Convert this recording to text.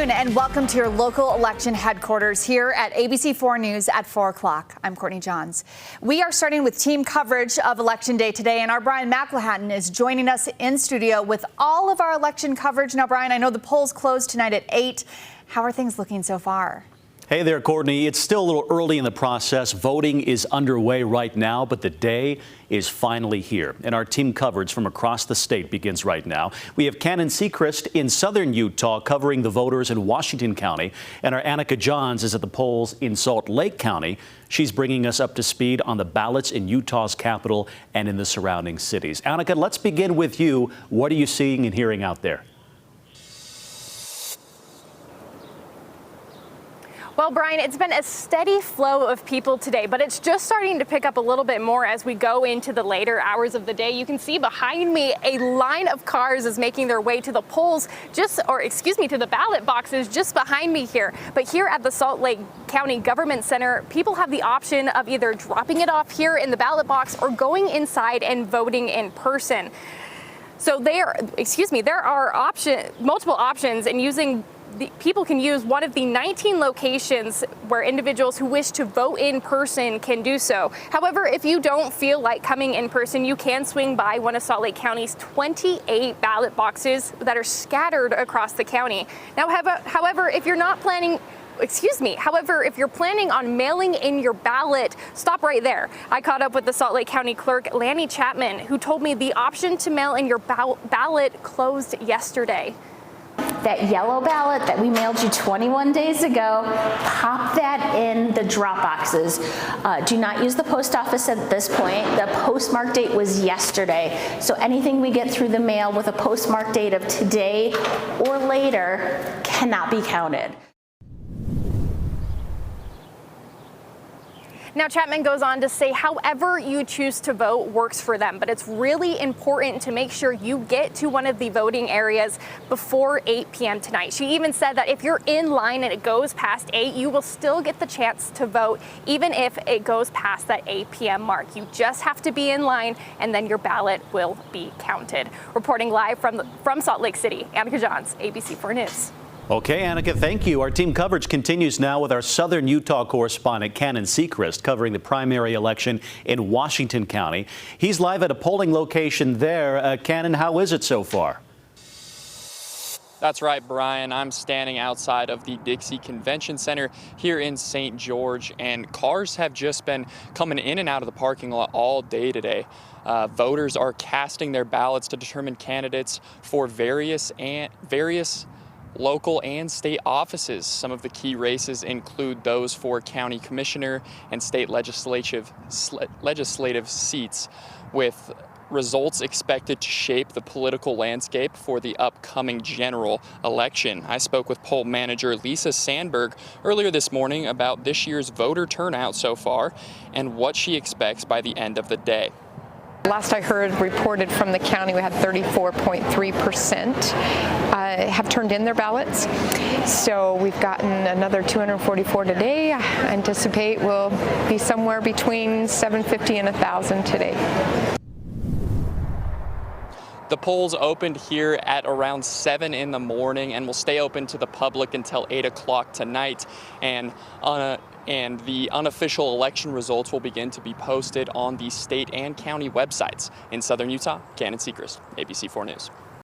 afternoon and welcome to your local election headquarters here at ABC4 News at 4 o'clock. I'm Courtney Johns. We are starting with team coverage of Election Day today, and our Brian McElhatton is joining us in studio with all of our election coverage. Now, Brian, I know the polls close tonight at 8. How are things looking so far? Hey there, Courtney. It's still a little early in the process. Voting is underway right now, but the day is finally here. And our team coverage from across the state begins right now. We have Cannon Sechrist in southern Utah covering the voters in Washington County. And our Annika Johns is at the polls in Salt Lake County. She's bringing us up to speed on the ballots in Utah's capital and in the surrounding cities. Annika, let's begin with you. What are you seeing and hearing out there? Well, Brian, it's been a steady flow of people today, but it's just starting to pick up a little bit more as we go into the later hours of the day. You can see behind me a line of cars is making their way to the polls, to the ballot boxes just behind me here. But here at the Salt Lake County Government Center, people have the option of either dropping it off here in the ballot box or going inside and voting in person. So there are multiple options, and people can use one of the 19 locations where individuals who wish to vote in person can do so. However, if you don't feel like coming in person, you can swing by one of Salt Lake County's 28 ballot boxes that are scattered across the county. Now, however, if you're planning on mailing in your ballot, stop right there. I caught up with the Salt Lake County Clerk, Lanny Chapman, who told me the option to mail in your ballot closed yesterday. That yellow ballot that we mailed you 21 days ago, pop that in the drop boxes. Do not use the post office at this point. The postmark date was yesterday. So anything we get through the mail with a postmark date of today or later cannot be counted. Now, Chapman goes on to say, however you choose to vote works for them, but it's really important to make sure you get to one of the voting areas before 8 p.m. tonight. She even said that if you're in line and it goes past 8, you will still get the chance to vote, even if it goes past that 8 p.m. mark. You just have to be in line, and then your ballot will be counted. Reporting live from Salt Lake City, Annika Johns, ABC4 News. Okay, Annika, thank you. Our team coverage continues now with our southern Utah correspondent, Cannon Sechrist, covering the primary election in Washington County. He's live at a polling location there. Cannon, how is it so far? That's right, Brian. I'm standing outside of the Dixie Convention Center here in St. George, and cars have just been coming in and out of the parking lot all day today. Voters are casting their ballots to determine candidates for various local and state offices. Some of the key races include those for county commissioner and state legislative seats, with results expected to shape the political landscape for the upcoming general election. I spoke with poll manager Lisa Sandberg earlier this morning about this year's voter turnout so far and what she expects by the end of the day. Last I heard, reported from the county, we had 34.3% have turned in their ballots. So we've gotten another 244 today. I anticipate we'll be somewhere between 750 and 1,000 today. The polls opened here at around 7 in the morning and will stay open to the public until 8 o'clock tonight. And the unofficial election results will begin to be posted on the state and county websites. In southern Utah, Cannon Sechrist, ABC4 News.